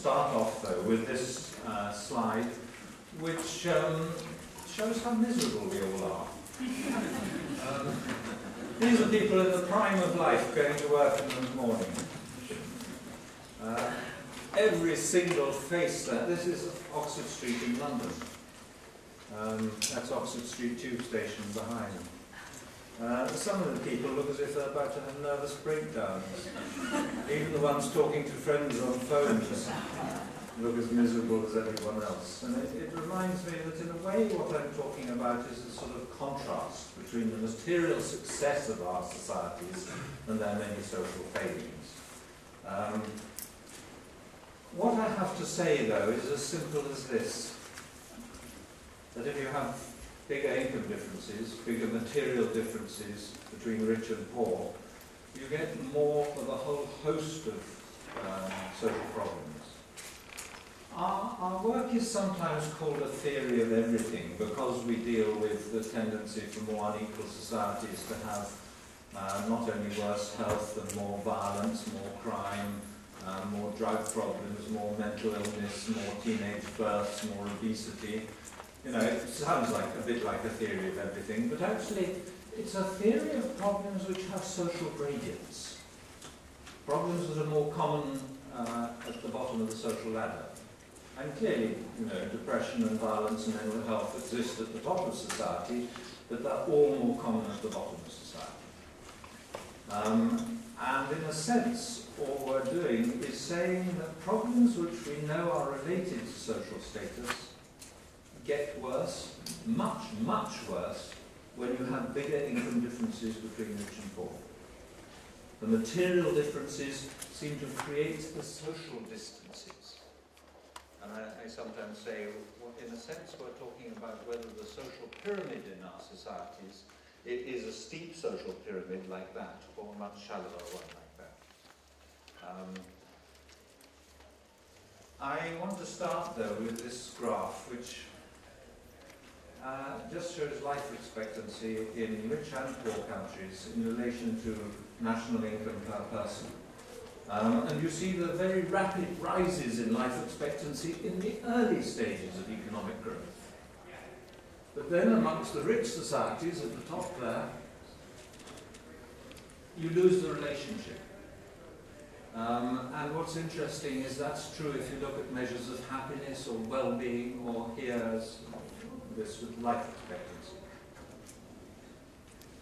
start off, though, with this slide, which shows how miserable we all are. These are people in the prime of life going to work in the morning. Every single face there. This is Oxford Street in London. That's Oxford Street Tube Station behind. Some of the people look as if they're about to have nervous breakdowns. Even the ones talking to friends on phones look as miserable as everyone else. And it reminds me that in a way what I'm talking about is a sort of contrast between the material success of our societies and their many social failings. What I have to say, though, is as simple as this: that if you have bigger income differences, bigger material differences between rich and poor, you get more of a whole host of social problems. Our work is sometimes called a theory of everything because we deal with the tendency for more unequal societies to have not only worse health and more violence, more crime, more drug problems, more mental illness, more teenage births, more obesity. You know, it sounds like a bit like a theory of everything, but actually it's a theory of problems which have social gradients. Problems that are more common at the bottom of the social ladder. And clearly, you know, depression and violence and mental health exist at the top of society, but they're all more common at the bottom of society. And in a sense, all we're doing is saying that problems which we know are related to social status get worse, much, much worse, when you have bigger income differences between rich and poor. The material differences seem to create the social distances. And I sometimes say, well, in a sense, we're talking about whether the social pyramid in our societies it is a steep social pyramid like that, or a much shallower one like that. I want to start, though, with this graph, which just shows life expectancy in rich and poor countries in relation to national income per person. And you see the very rapid rises in life expectancy in the early stages of economic growth. But then amongst the rich societies at the top there, you lose the relationship. And what's interesting is that's true if you look at measures of happiness or well-being, or here as this with life expectancy.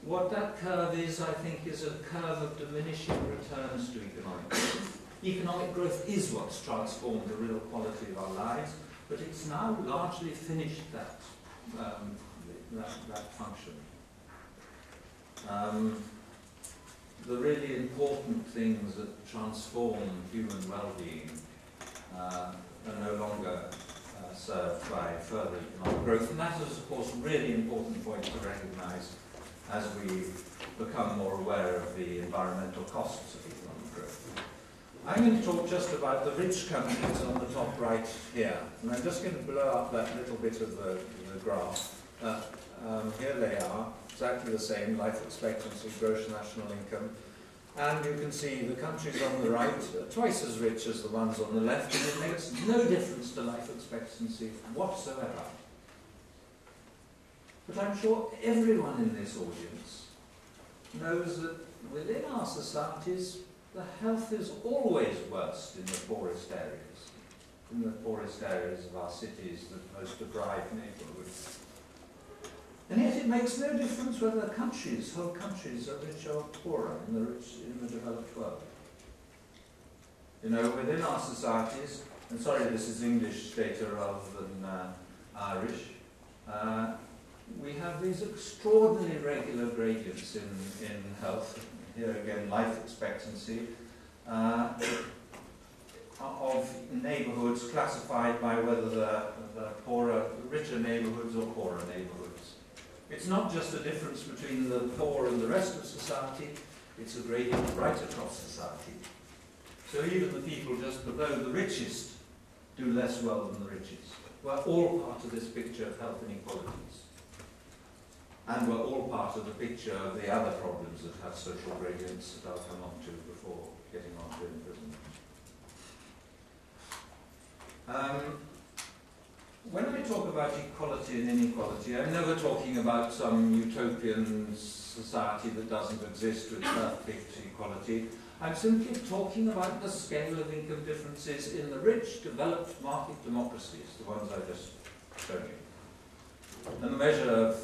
What that curve is, I think, is a curve of diminishing returns to economic growth. Economic growth is what's transformed the real quality of our lives, but it's now largely finished that function. The really important things that transform human well-being are no longer served by further economic growth, and that is, of course, a really important point to recognise as we become more aware of the environmental costs of economic growth. I'm going to talk just about the rich countries on the top right here, and I'm just going to blow up that little bit of the graph. Here they are, exactly the same, life expectancy, gross national income, and you can see the countries on the right are twice as rich as the ones on the left, and it makes no difference to life expectancy whatsoever. But I'm sure everyone in this audience knows that within our societies, the health is always worst in the poorest areas of our cities, the most deprived neighbourhoods. And yet it makes no difference whether countries, whole countries, are rich or poorer in the developed world. You know, within our societies, and sorry this is English data rather than Irish, we have these extraordinarily regular gradients in health. Here again, life expectancy of neighbourhoods classified by whether they're poorer, richer neighbourhoods or poorer neighbourhoods. It's not just a difference between the poor and the rest of society, it's a gradient right across society. So even the people just below the richest do less well than the richest. We're all part of this picture of health inequalities. And we're all part of the picture of the other problems that have social gradients that I'll come on to before getting on to imprisonment. When I talk about equality and inequality, I'm never talking about some utopian society that doesn't exist with perfect equality. I'm simply talking about the scale of income differences in the rich, developed market democracies, the ones I just showed you. And the measure of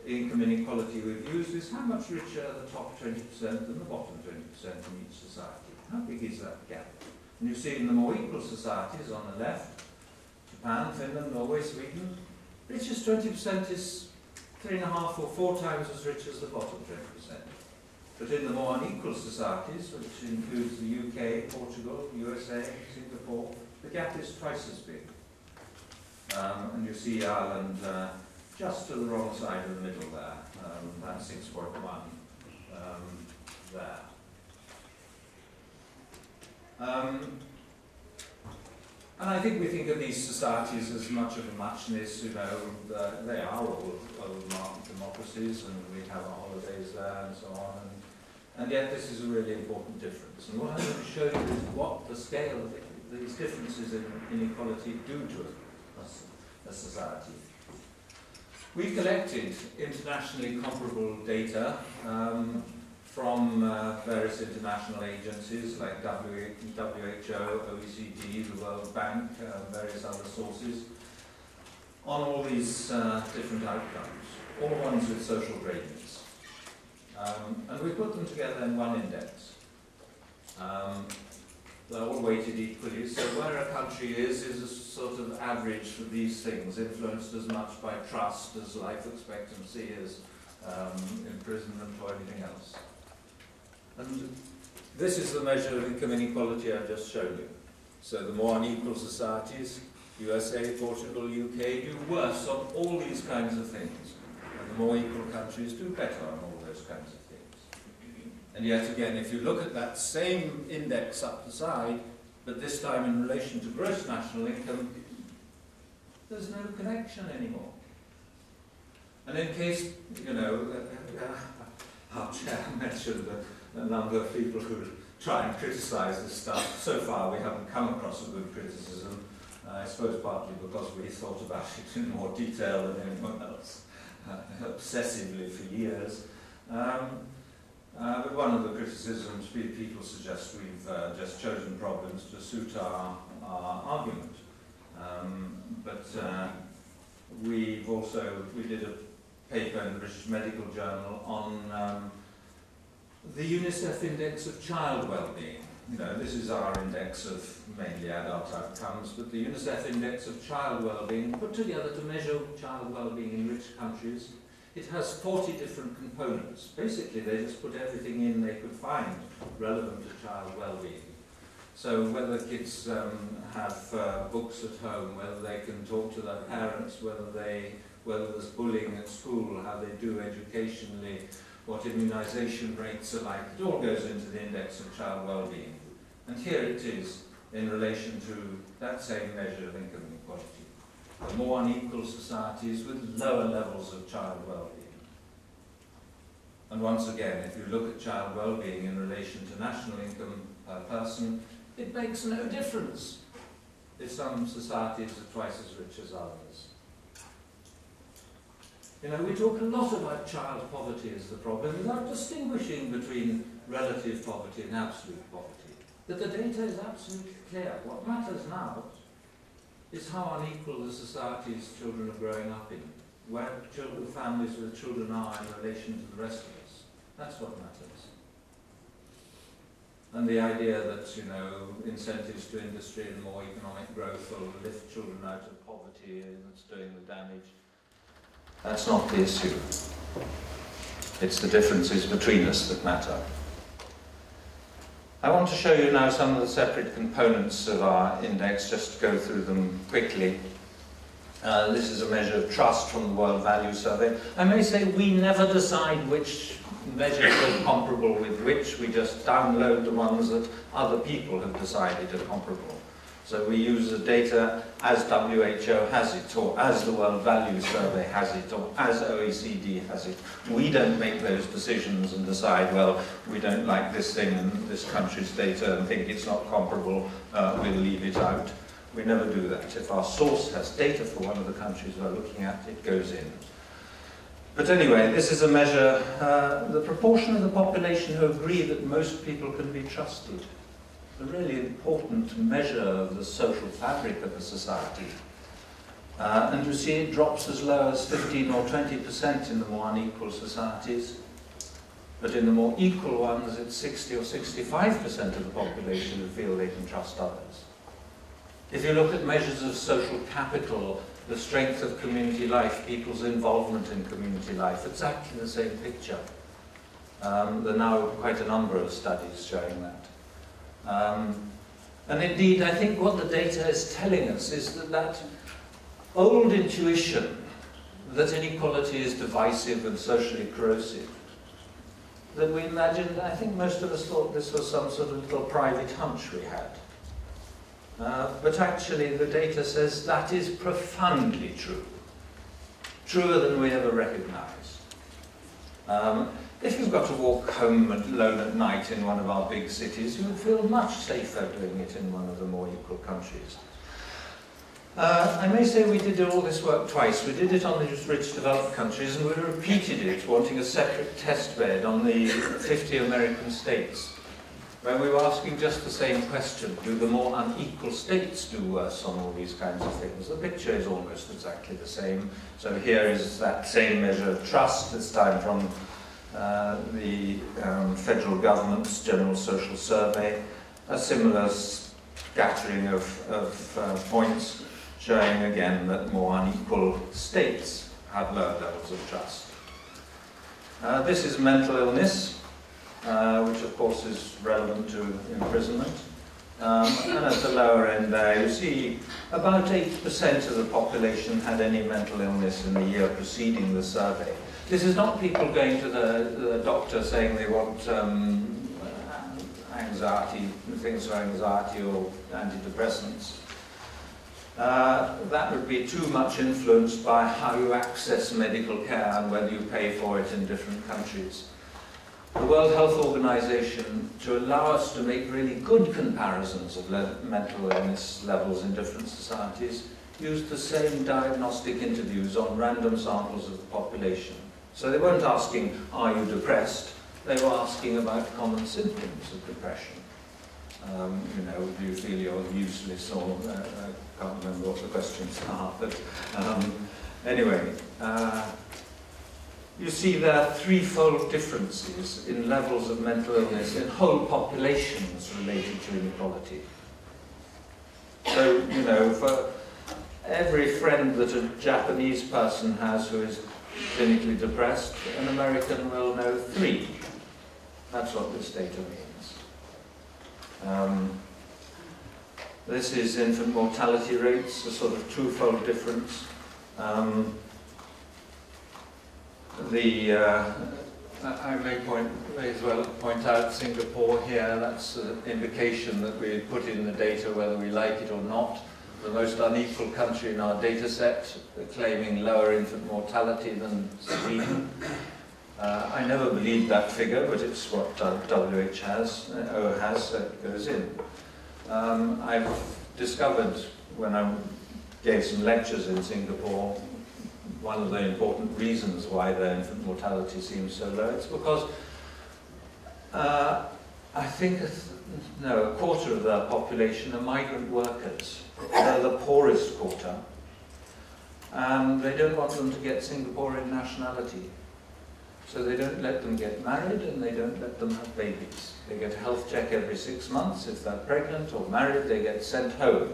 income inequality we've used is how much richer are the top 20% than the bottom 20% in each society. How big is that gap? And you see in the more equal societies on the left, Japan, Finland, Norway, Sweden, richest 20% is 3.5 or 4 times as rich as the bottom 20%. But in the more unequal societies, which includes the UK, Portugal, USA, Singapore, the gap is twice as big. And you see Ireland just to the wrong side of the middle there, that 6.1 there. And I think we think of these societies as much of a muchness, you know, they are all market democracies and we have our holidays there and so on. And yet this is a really important difference. And what I'm going to show you is what the scale of these differences in inequality do to a society. We collected internationally comparable data from various international agencies like WHO, OECD, the World Bank, various other sources, on all these different outcomes, all ones with social gradients. And we put them together in one index. They're all weighted equally, so where a country is a sort of average for these things, influenced as much by trust as life expectancy, as imprisonment or anything else. And this is the measure of income inequality I've just shown you. So the more unequal societies, USA, Portugal, UK, do worse on all these kinds of things. And the more equal countries do better on all those kinds of things. And yet again, if you look at that same index up the side, but this time in relation to gross national income, there's no connection anymore. And in case, you know, our chair mentioned a number of people who try and criticise this stuff. So far we haven't come across a good criticism, I suppose partly because we thought about it in more detail than anyone else, obsessively for years. But one of the criticisms people suggest we've just chosen problems to suit our argument. We did a paper in the British Medical Journal on the UNICEF Index of Child Wellbeing. You know, this is our index of mainly adult outcomes, but the UNICEF Index of Child Wellbeing, put together to measure child wellbeing in rich countries, it has 40 different components. Basically, they just put everything in they could find relevant to child well-being. So whether kids have books at home, whether they can talk to their parents, whether there's bullying at school, how they do educationally, what immunization rates are like, it all goes into the index of child well-being. And here it is in relation to that same measure of income inequality. The more unequal societies with lower levels of child well-being. And once again, if you look at child well-being in relation to national income per person, it makes no difference if some societies are twice as rich as others. You know, we talk a lot about child poverty as the problem without distinguishing between relative poverty and absolute poverty. But the data is absolutely clear. What matters now is how unequal the societies children are growing up in, where families with children are in relation to the rest of us. That's what matters. And the idea that, you know, incentives to industry and more economic growth will lift children out of poverty and it's doing the damage. That's not the issue. It's the differences between us that matter. I want to show you now some of the separate components of our index, just to go through them quickly. This is a measure of trust from the World Value Survey. I may say we never decide which measures are comparable with which, we just download the ones that other people have decided are comparable. So we use the data as WHO has it, or as the World Value Survey has it, or as OECD has it. We don't make those decisions and decide, well, we don't like this thing in this country's data and think it's not comparable, we'll leave it out. We never do that. If our source has data for one of the countries we're looking at, it goes in. But anyway, this is a measure, the proportion of the population who agree that most people can be trusted. A really important measure of the social fabric of a society. And you see it drops as low as 15 or 20% in the more unequal societies. But in the more equal ones, it's 60 or 65% of the population who feel they can trust others. If you look at measures of social capital, the strength of community life, people's involvement in community life, it's exactly the same picture. There are now quite a number of studies showing that. And indeed, I think what the data is telling us is that that old intuition that inequality is divisive and socially corrosive, that we imagined, I think most of us thought this was some sort of little private hunch we had. But actually the data says that is profoundly true. Truer than we ever recognized. If you've got to walk home alone at night in one of our big cities, you would feel much safer doing it in one of the more equal countries. I may say we did all this work twice. We did it on the rich developed countries, and we repeated it, wanting a separate test bed on the 50 American states, where we were asking just the same question: do the more unequal states do worse on all these kinds of things? The picture is almost exactly the same. So here is that same measure of trust, this time from the federal government's General Social Survey, a similar scattering of points, showing again that more unequal states have lower levels of trust. This is mental illness, which of course is relevant to imprisonment. And at the lower end there, you see about 8% of the population had any mental illness in the year preceding the survey. This is not people going to the doctor saying they want anxiety, things for anxiety or antidepressants. That would be too much influenced by how you access medical care and whether you pay for it in different countries. The World Health Organization, to allow us to make really good comparisons of mental illness levels in different societies, used the same diagnostic interviews on random samples of the population. So they weren't asking, are you depressed? They were asking about common symptoms of depression. You know, do you feel you're useless, or I can't remember what the questions are, but anyway, you see there are threefold differences in levels of mental illness in whole populations related to inequality. So, you know, for every friend that a Japanese person has who is clinically depressed, an American will know 3. That's what this data means. This is infant mortality rates, a sort of twofold difference. I may as well point out Singapore here. That's an indication that we put in the data whether we like it or not. The most unequal country in our data set, claiming lower infant mortality than Sweden. I never believed that figure, but it's what WHO has, so it goes in. I've discovered when I gave some lectures in Singapore, one of the important reasons why their infant mortality seems so low. It's because I think a quarter of their population are migrant workers. They're the poorest quarter. And they don't want them to get Singaporean nationality. So they don't let them get married and they don't let them have babies. They get a health check every 6 months. If they're pregnant or married, they get sent home.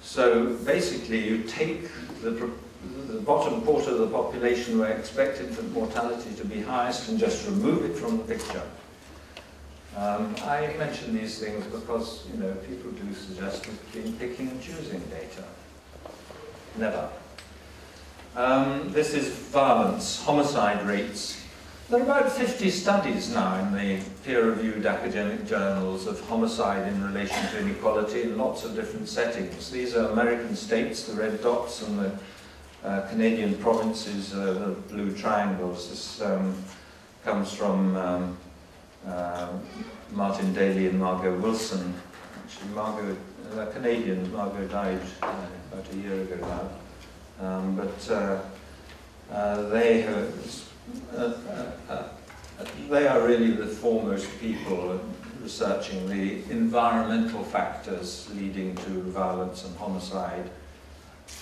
So basically you take the bottom quarter of the population where expect infant mortality to be highest and just remove it from the picture. I mention these things because, you know, people do suggest we've been picking and choosing data. Never. This is violence, homicide rates. There are about 50 studies now in the peer-reviewed academic journals of homicide in relation to inequality in lots of different settings. These are American states, the red dots, and the Canadian provinces, the blue triangles. This comes from Martin Daly and Margot Wilson. Actually, Margot they're Canadians. Margot died about a year ago now. They are really the foremost people researching the environmental factors leading to violence and homicide.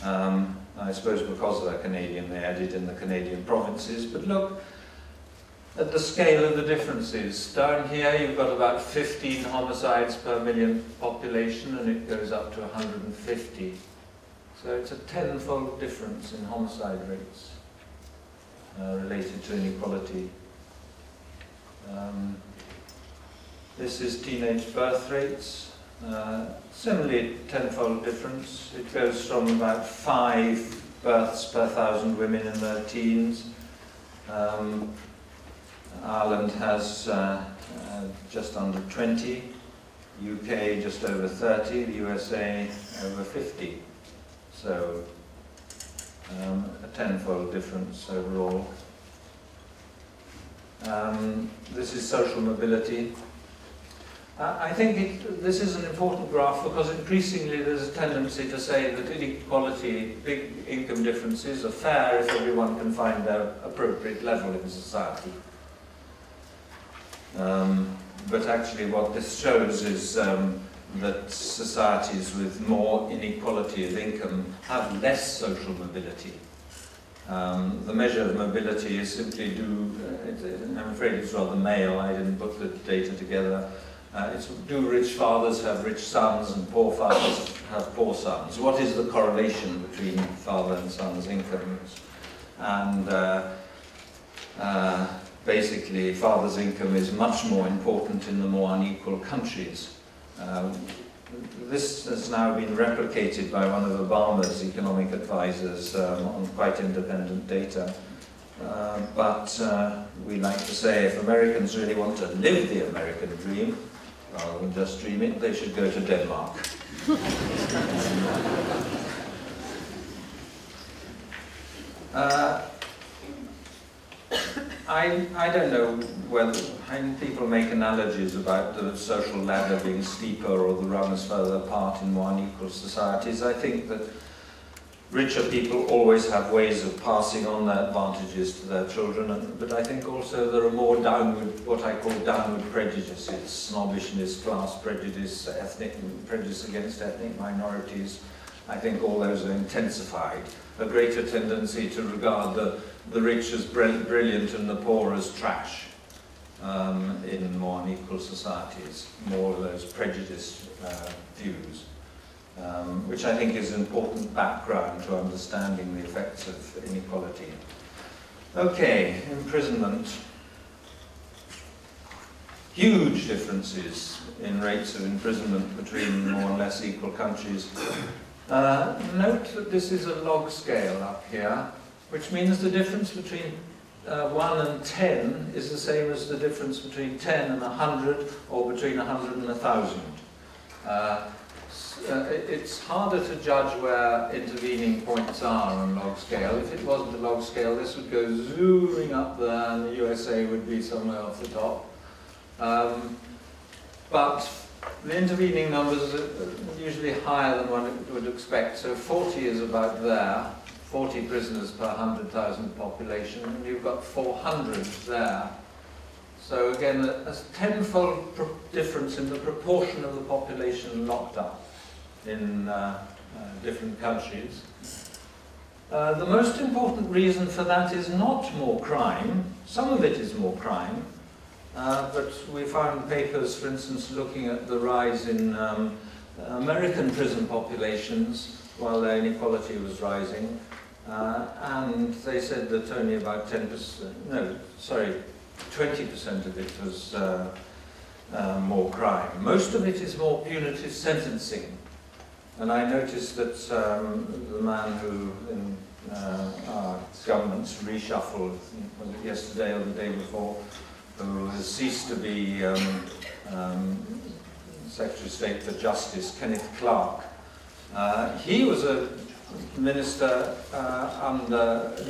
I suppose because they're Canadian, they added in the Canadian provinces. But look at the scale of the differences. Down here you've got about 15 homicides per million population, and it goes up to 150. So it's a tenfold difference in homicide rates related to inequality. This is teenage birth rates. Similarly, tenfold difference. It goes from about 5 births per 1,000 women in their teens. Ireland has just under 20, UK just over 30, the USA over 50. So a tenfold difference overall. This is social mobility. I think this is an important graph because increasingly there's a tendency to say that inequality, big income differences, are fair if everyone can find their appropriate level in society. But actually what this shows is that societies with more inequality of income have less social mobility. The measure of mobility is simply I'm afraid it's rather male, I didn't put the data together. It's do rich fathers have rich sons and poor fathers have poor sons? What is the correlation between father and son's incomes? And basically, father's income is much more important in the more unequal countries. This has now been replicated by one of Obama's economic advisors on quite independent data. But we like to say if Americans really want to live the American dream, rather than just dream it, they should go to Denmark. I don't know whether people make analogies about the social ladder being steeper or the rungs further apart in more unequal societies. I think that richer people always have ways of passing on their advantages to their children, but I think also there are more downward, what I call downward prejudices, snobbishness, class prejudice, ethnic prejudice against ethnic minorities. I think all those are intensified. A greater tendency to regard the rich as brilliant and the poor as trash in more unequal societies, more of those prejudiced views. Which I think is an important background to understanding the effects of inequality. Okay, imprisonment. Huge differences in rates of imprisonment between more or less equal countries. Note that this is a log scale up here, which means the difference between 1 and 10 is the same as the difference between 10 and 100 or between 100 and 1,000. It's harder to judge where intervening points are on log scale. If it wasn't a log scale, this would go zooming up there and the USA would be somewhere off the top. But the intervening numbers are usually higher than one would expect. So 40 is about there, 40 prisoners per 100,000 population, and you've got 400 there. So again, a tenfold difference in the proportion of the population locked up in different countries. The most important reason for that is not more crime. Some of it is more crime, but we found papers, for instance, looking at the rise in American prison populations while their inequality was rising, and they said that only about 20% of it was more crime. Most of it is more punitive sentencing. And I noticed that the man who in our government's reshuffled, was it yesterday or the day before, who has ceased to be Secretary of State for Justice, Kenneth Clarke, he was a minister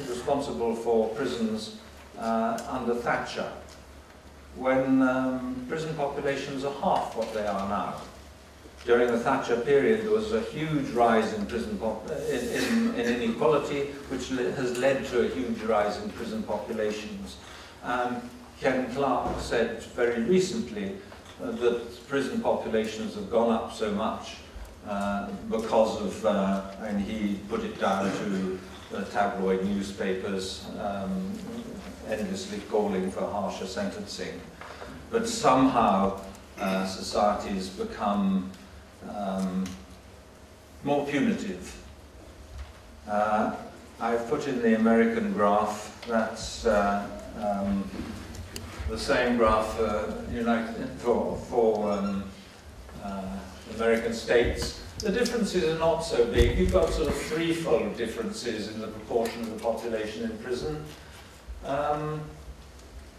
responsible for prisons under Thatcher, when prison populations are half what they are now. During the Thatcher period, there was a huge rise in prison in inequality, which has led to a huge rise in prison populations. Ken Clarke said very recently that prison populations have gone up so much because of, and he put it down to the tabloid newspapers endlessly calling for harsher sentencing. But somehow society's become more punitive. I've put in the American graph. That's the same graph for American states. The differences are not so big. You've got sort of threefold differences in the proportion of the population in prison.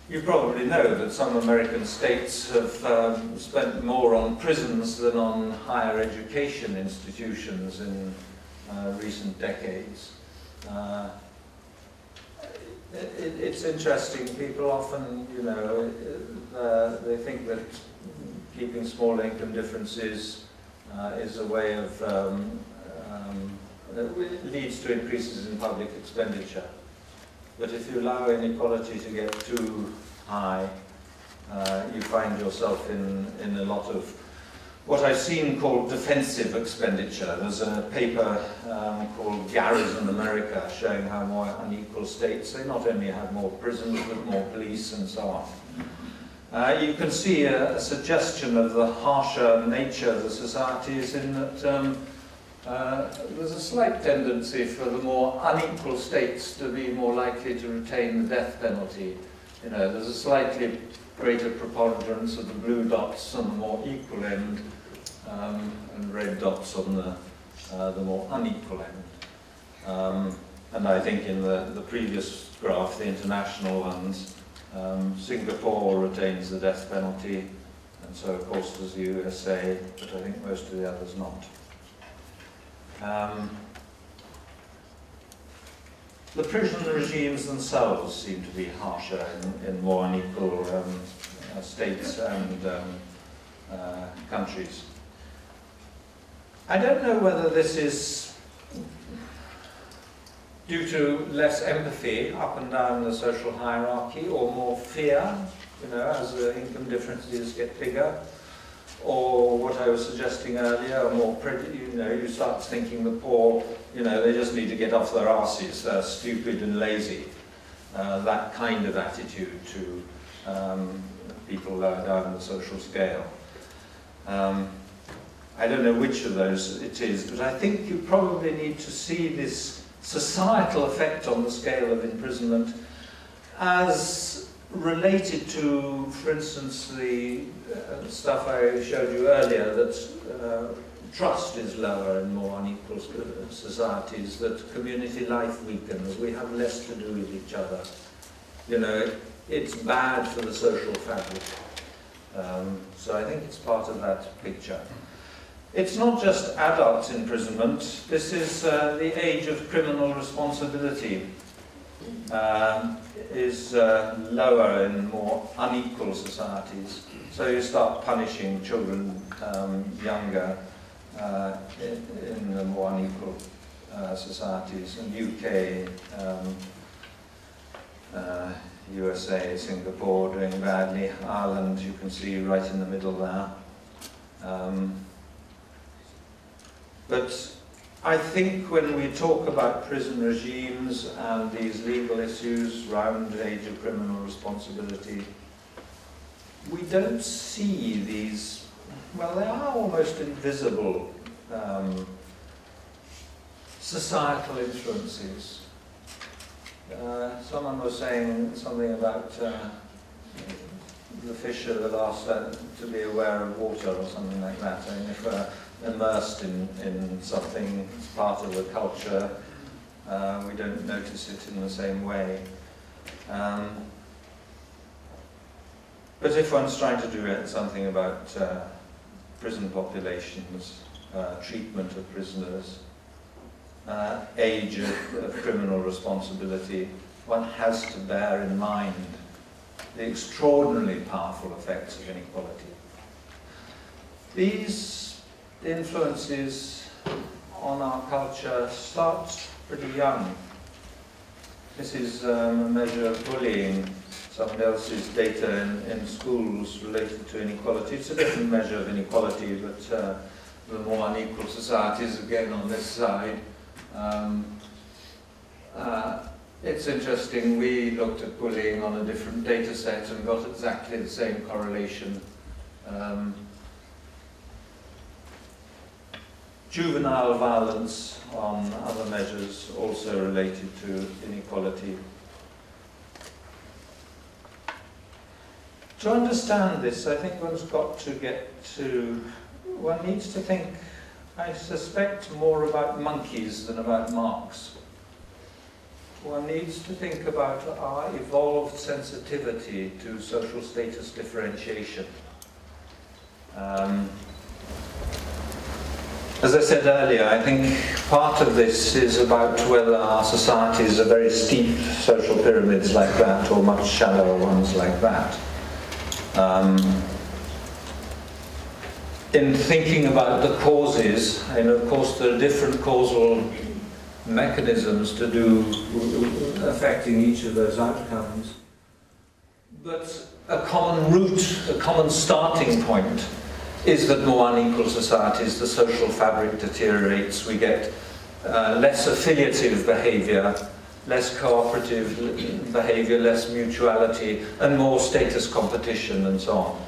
You probably know that some American states have spent more on prisons than on higher education institutions in recent decades. It's interesting. People often, you know, they think that keeping small income differences is a way of leads to increases in public expenditure. But if you allow inequality to get too high, you find yourself in a lot of what I've seen called defensive expenditure. There's a paper called Garrison America showing how more unequal states, they not only have more prisons but more police and so on. You can see a suggestion of the harsher nature of the societies in that there's a slight tendency for the more unequal states to be more likely to retain the death penalty. You know, there's a slightly greater preponderance of the blue dots on the more equal end and red dots on the more unequal end. And I think in the previous graph, the international ones, Singapore retains the death penalty, and so of course does the USA, but I think most of the others not. The prison regimes themselves seem to be harsher in more unequal states and countries. I don't know whether this is due to less empathy up and down the social hierarchy, or more fear, you know, as the income differences get bigger, or what I was suggesting earlier, more you know, you start thinking the poor, you know, they just need to get off their arses, they're stupid and lazy. That kind of attitude to people lower down the social scale. I don't know which of those it is, but I think you probably need to see this societal effect on the scale of imprisonment as related to, for instance, the stuff I showed you earlier, that trust is lower in more unequal societies, that community life weakens, we have less to do with each other. You know, it's bad for the social fabric. So I think it's part of that picture. It's not just adult imprisonment, this is the age of criminal responsibility. Is lower in more unequal societies. So you start punishing children younger in the more unequal societies. In UK, USA, Singapore doing badly. Ireland, you can see right in the middle there. But I think when we talk about prison regimes and these legal issues around age of criminal responsibility, we don't see these, well, they are almost invisible societal influences. Someone was saying something about the fish are the last to be aware of water or something like that. I mean, if we're immersed in something as part of the culture, we don't notice it in the same way. But if one's trying to do something about prison populations, treatment of prisoners, age of criminal responsibility, one has to bear in mind the extraordinarily powerful effects of inequality. These the influences on our culture start pretty young. This is a measure of bullying. Somebody else's data in schools related to inequality. It's a different measure of inequality, but the more unequal societies, again on this side. It's interesting, we looked at bullying on a different data set and got exactly the same correlation. Juvenile violence on other measures also related to inequality. To understand this, I think one needs to think, I suspect, more about monkeys than about Marx. One needs to think about our evolved sensitivity to social status differentiation. As I said earlier, I think part of this is about whether our societies are very steep social pyramids like that or much shallower ones like that. In thinking about the causes, and of course there are different causal mechanisms to do affecting each of those outcomes, but a common root, a common starting point is that more unequal societies, the social fabric deteriorates, we get less affiliative behaviour, less cooperative behaviour, less mutuality, and more status competition and so on.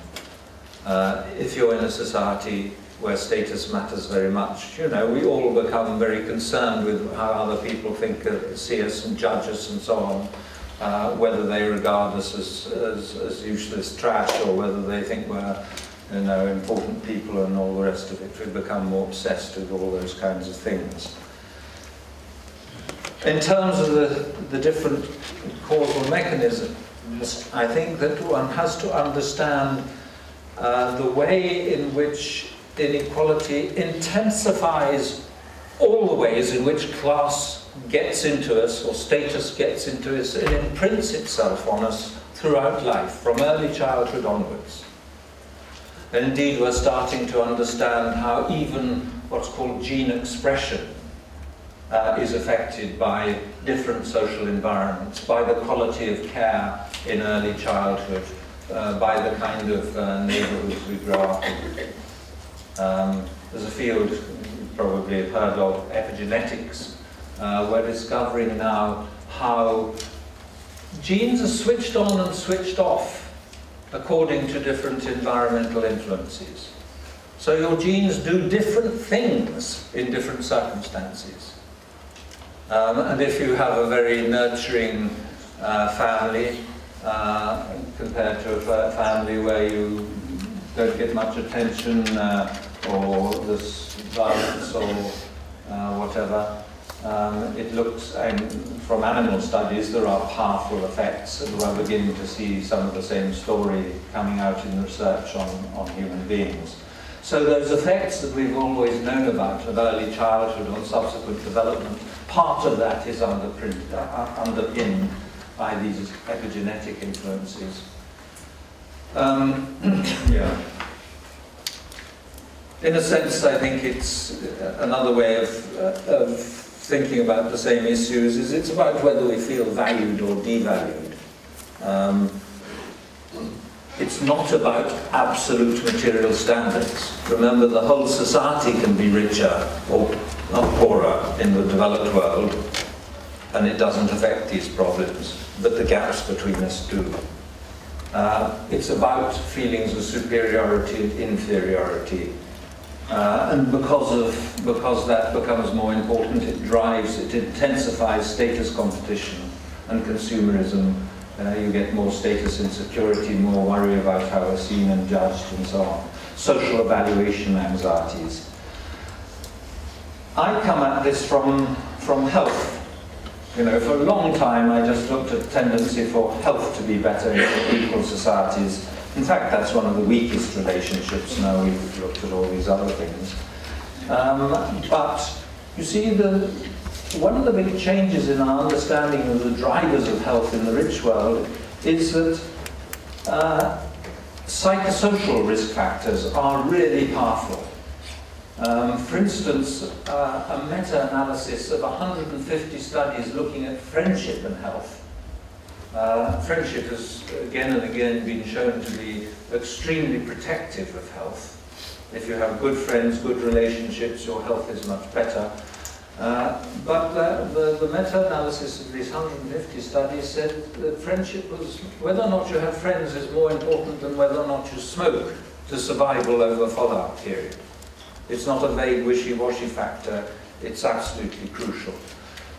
If you're in a society where status matters very much, you know, we all become very concerned with how other people think, see us and judge us and so on, whether they regard us as useless trash or whether they think we're, you know, important people and all the rest of it. We become more obsessed with all those kinds of things. In terms of the different causal mechanisms, I think that one has to understand the way in which inequality intensifies all the ways in which class gets into us or status gets into us and imprints itself on us throughout life, from early childhood onwards. And indeed we're starting to understand how even what's called gene expression is affected by different social environments, by the quality of care in early childhood, by the kind of neighbourhoods we grow up in. There's a field you probably have heard of, epigenetics. We're discovering now how genes are switched on and switched off according to different environmental influences. So your genes do different things in different circumstances. And if you have a very nurturing family compared to a family where you don't get much attention or there's violence or whatever, it looks, and from animal studies there are powerful effects, and we're beginning to see some of the same story coming out in research on human beings. So those effects that we've always known about of early childhood or subsequent development, part of that is underpinned by these epigenetic influences. Yeah. In a sense, I think it's another way of thinking about the same issues is it's about whether we feel valued or devalued. It's not about absolute material standards. Remember, the whole society can be richer or not poorer in the developed world, and it doesn't affect these problems, but the gaps between us do. It's about feelings of superiority and inferiority. And because that becomes more important, it intensifies status competition and consumerism. You get more status insecurity, more worry about how we're seen and judged and so on. Social evaluation anxieties. I come at this from health. You know, for a long time I just looked at the tendency for health to be better in equal societies. In fact, that's one of the weakest relationships. Now we've looked at all these other things. But you see, one of the big changes in our understanding of the drivers of health in the rich world is that psychosocial risk factors are really powerful. For instance, a meta-analysis of 150 studies looking at friendship and health. Friendship has again and again been shown to be extremely protective of health. If you have good friends, good relationships, your health is much better. But the meta-analysis of these 150 studies said that friendship was, whether or not you have friends is more important than whether or not you smoke to survival over a follow-up period. It's not a vague wishy-washy factor, it's absolutely crucial.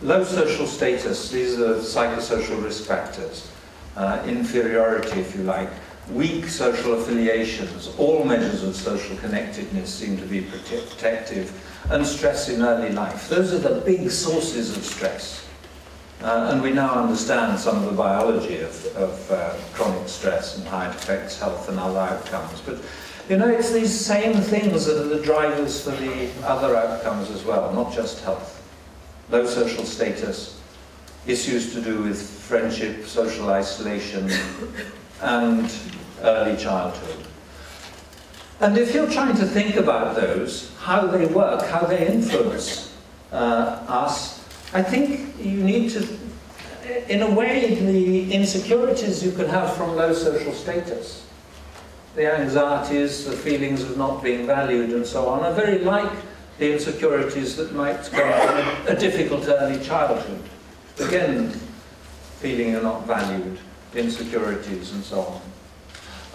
Low social status, these are psychosocial risk factors. Inferiority, if you like. Weak social affiliations, all measures of social connectedness seem to be protective. And stress in early life. Those are the big sources of stress. And we now understand some of the biology of chronic stress and how it affects health and other outcomes. But you know, it's these same things that are the drivers for the other outcomes as well, not just health. Low social status, issues to do with friendship, social isolation, and early childhood. And if you're trying to think about those, how they work, how they influence us, I think you need to, in a way, the insecurities you can have from low social status, the anxieties, the feelings of not being valued and so on, are very like the insecurities that might come from a difficult early childhood. Again, feeling you're not valued, insecurities and so on.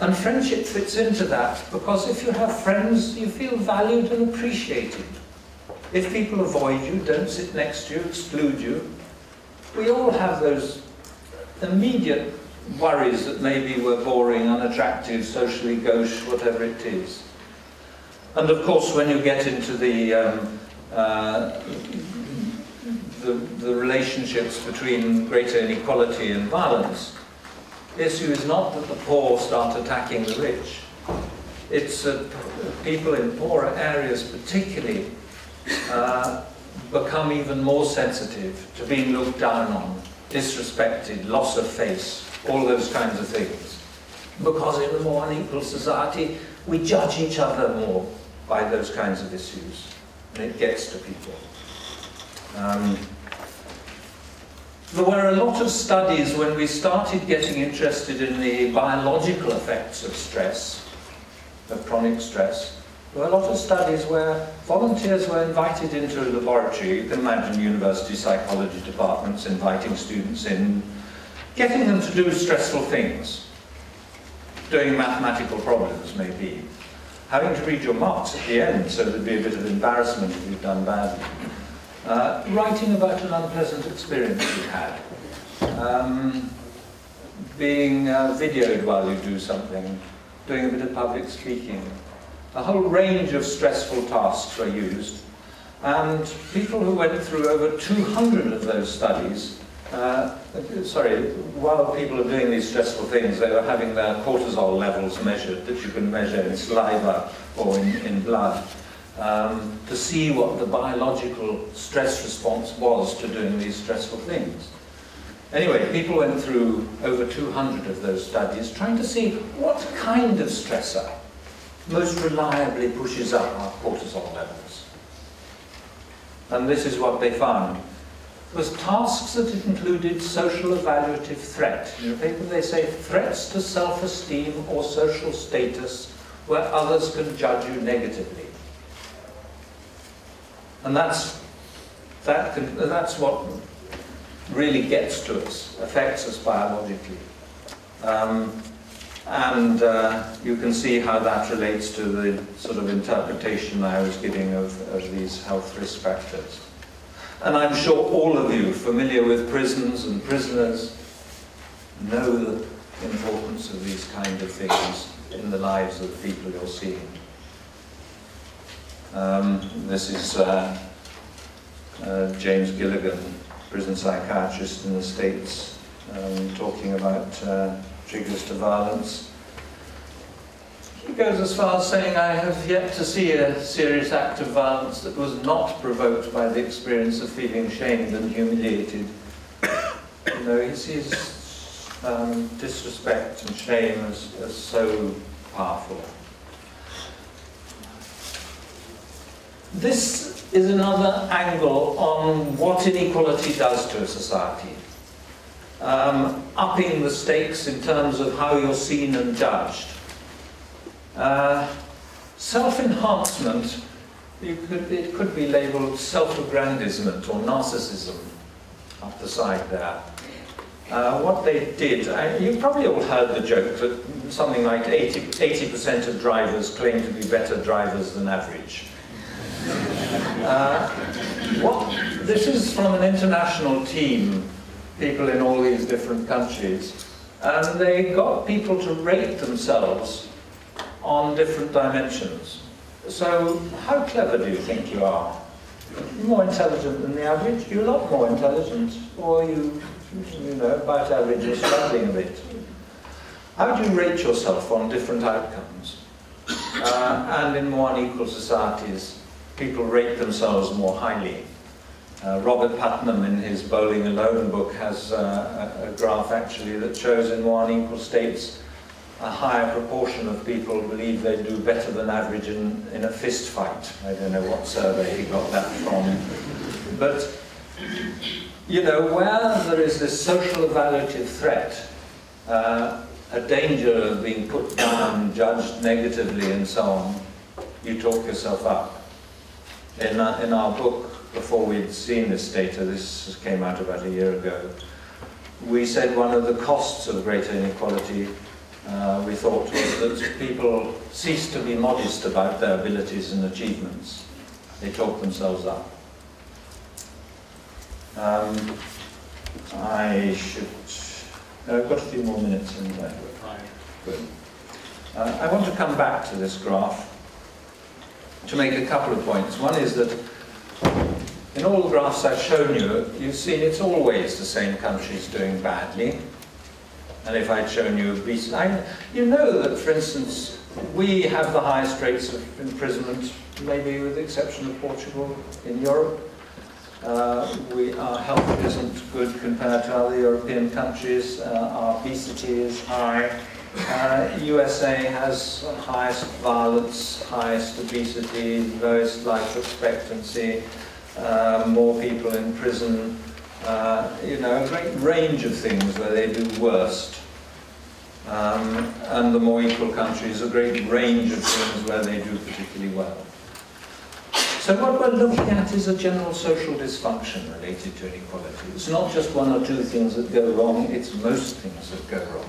And friendship fits into that, because if you have friends, you feel valued and appreciated. If people avoid you, don't sit next to you, exclude you, we all have those immediate worries that maybe we're boring, unattractive, socially gauche, whatever it is. And of course, when you get into the relationships between greater inequality and violence, the issue is not that the poor start attacking the rich. It's that people in poorer areas particularly become even more sensitive to being looked down on, disrespected, loss of face, all those kinds of things. Because in a more unequal society, we judge each other more by those kinds of issues, and it gets to people. There were a lot of studies when we started getting interested in the biological effects of stress, of chronic stress. There were a lot of studies where volunteers were invited into a laboratory. You can imagine university psychology departments inviting students in, getting them to do stressful things, doing mathematical problems maybe, having to read your marks at the end so there'd be a bit of embarrassment if you've done badly. Writing about an unpleasant experience you had, being videoed while you do something, doing a bit of public speaking. A whole range of stressful tasks were used, and people who went through over 200 of those studies, while people are doing these stressful things, they were having their cortisol levels measured, that you can measure in saliva or in blood. To see what the biological stress response was to doing these stressful things. Anyway, people went through over 200 of those studies trying to see what kind of stressor most reliably pushes up our cortisol levels. And this is what they found. It was tasks that included social evaluative threat. In the paper they say threats to self-esteem or social status where others can judge you negatively. And that's what really gets to us, affects us biologically. You can see how that relates to the sort of interpretation I was giving of these health risk factors. And I'm sure all of you familiar with prisons and prisoners know the importance of these kind of things in the lives of the people you're seeing. This is James Gilligan, prison psychiatrist in the States, talking about triggers to violence. He goes as far as saying, I have yet to see a serious act of violence that was not provoked by the experience of feeling shamed and humiliated. You know, he sees disrespect and shame as so powerful. This is another angle on what inequality does to a society. Upping the stakes in terms of how you're seen and judged. Self-enhancement, it could be labelled self-aggrandizement or narcissism up the side there. What they did, you probably all heard the joke that something like 80% of drivers claim to be better drivers than average. This is from an international team, people in all these different countries, and they got people to rate themselves on different dimensions. So, how clever do you think you are? You're more intelligent than the average? You're a lot more intelligent, or you know, about average, you're struggling a bit. How do you rate yourself on different outcomes? And in more unequal societies, people rate themselves more highly. Robert Putnam, in his Bowling Alone book, has a graph actually that shows in more unequal states a higher proportion of people believe they do better than average in a fist fight. I don't know what survey he got that from. But, you know, where there is this social evaluative threat, a danger of being put down, judged negatively and so on, you talk yourself up. In our book, before we'd seen this data, this came out about a year ago, we said one of the costs of greater inequality we thought was that people cease to be modest about their abilities and achievements. They talk themselves up. I've got a few more minutes in there. Good. I want to come back to this graph to make a couple of points. One is that in all the graphs I've shown you, you've seen it's always the same countries doing badly. And if I'd shown you you know that, for instance, we have the highest rates of imprisonment, maybe with the exception of Portugal, in Europe. Our health isn't good compared to other European countries. Our obesity is high. USA has highest violence, highest obesity, lowest life expectancy, more people in prison. You know, a great range of things where they do worst. And the more equal countries, a great range of things where they do particularly well. So what we're looking at is a general social dysfunction related to inequality. It's not just one or two things that go wrong, it's most things that go wrong.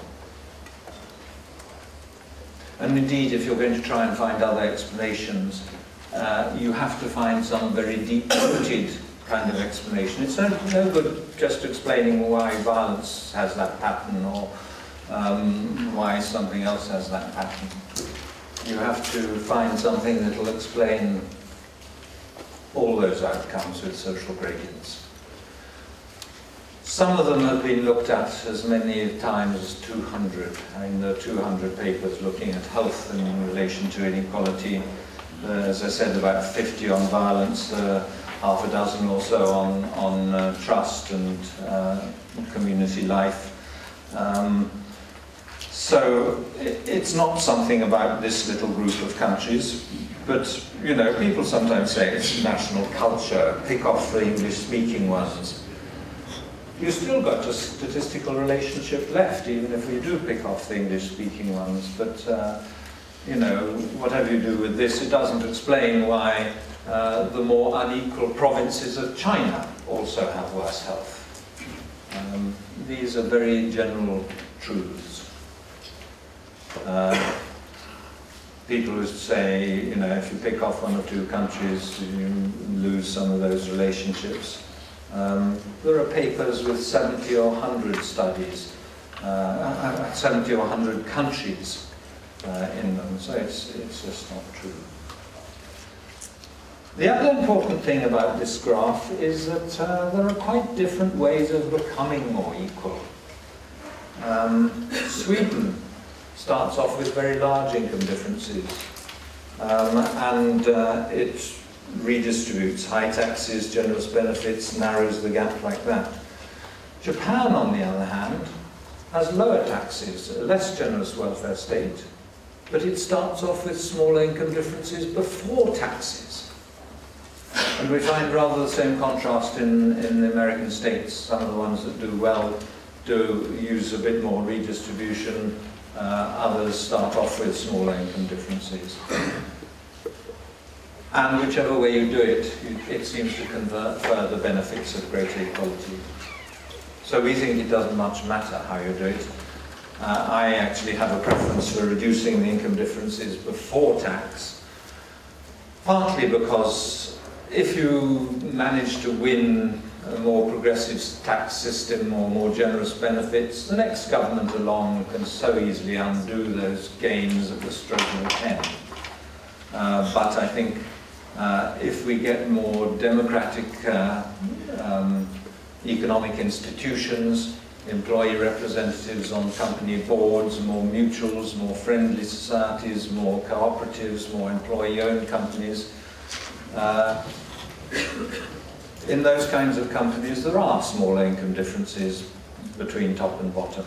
And indeed, if you're going to try and find other explanations, you have to find some very deep-rooted kind of explanation. It's no good just explaining why violence has that pattern or why something else has that pattern. You have to find something that will explain all those outcomes with social gradients. Some of them have been looked at as many times as 200. I mean, there are 200 papers looking at health in relation to inequality. As I said, about 50 on violence, half a dozen or so on trust and community life. So it's not something about this little group of countries, but you know, people sometimes say it's national culture, pick off the English-speaking ones. You've still got a statistical relationship left, even if we do pick off the English-speaking ones, but you know, whatever you do with this, it doesn't explain why the more unequal provinces of China also have worse health. These are very general truths. People who say, you know, if you pick off one or two countries, you lose some of those relationships. There are papers with 70 or 100 studies, 70 or 100 countries in them, so it's just not true. The other important thing about this graph is that there are quite different ways of becoming more equal. Sweden starts off with very large income differences, and it redistributes high taxes, generous benefits, narrows the gap like that. Japan, on the other hand, has lower taxes, a less generous welfare state, but it starts off with smaller income differences before taxes. And we find rather the same contrast in the American states. Some of the ones that do well do use a bit more redistribution. Others start off with smaller income differences. And whichever way you do it, it seems to confer the benefits of greater equality. So we think it doesn't much matter how you do it. I actually have a preference for reducing the income differences before tax, partly because if you manage to win a more progressive tax system or more generous benefits, the next government along can so easily undo those gains at the stroke of a pen. But I think if we get more democratic economic institutions, employee representatives on company boards, more mutuals, more friendly societies, more cooperatives, more employee-owned companies, in those kinds of companies there are smaller income differences between top and bottom,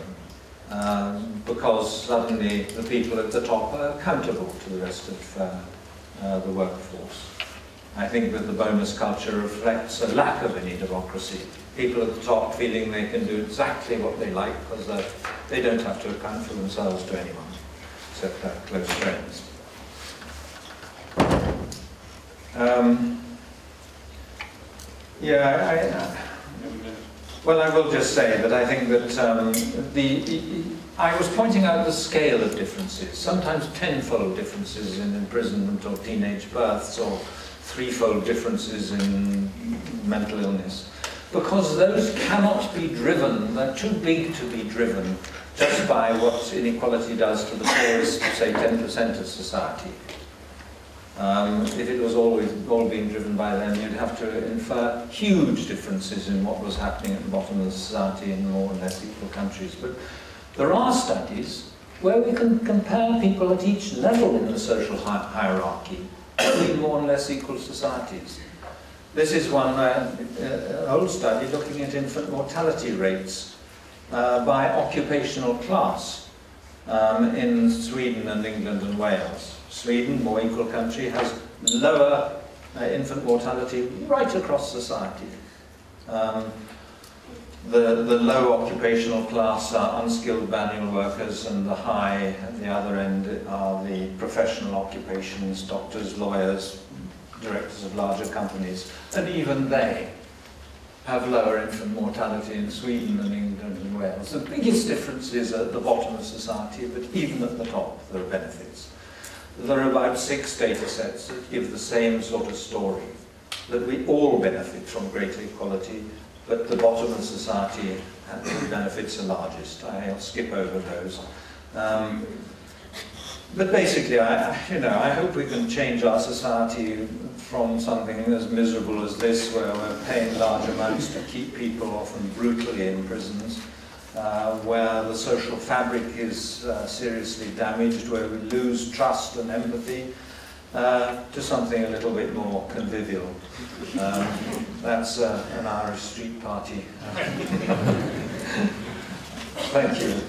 because suddenly the people at the top are accountable to the rest of the workforce. I think that the bonus culture reflects a lack of any democracy. People at the top feeling they can do exactly what they like because they don't have to account for themselves to anyone, except their close friends. Well, I will just say that I think that I was pointing out the scale of differences, sometimes tenfold differences in imprisonment or teenage births, or threefold differences in mental illness, because those cannot be driven, they're too big to be driven just by what inequality does to the poorest, say, 10% of society. If it was all being driven by them, you'd have to infer huge differences in what was happening at the bottom of the society in more or less equal countries. But there are studies where we can compare people at each level in the social hierarchy between more and less equal societies. This is one old study looking at infant mortality rates by occupational class in Sweden and England and Wales. Sweden, more equal country, has lower infant mortality right across society. The low occupational class are unskilled manual workers, and the high at the other end are the professional occupations, doctors, lawyers, directors of larger companies, and even they have lower infant mortality in Sweden and England and Wales. The biggest difference is at the bottom of society, but even at the top there are benefits. There are about 6 data sets that give the same sort of story, that we all benefit from greater equality, but the bottom of society benefits are largest. I'll skip over those. But basically, I hope we can change our society from something as miserable as this, where we're paying large amounts to keep people often brutally in prisons, where the social fabric is seriously damaged, where we lose trust and empathy, to something a little bit more convivial. That's an Irish street party. Thank you.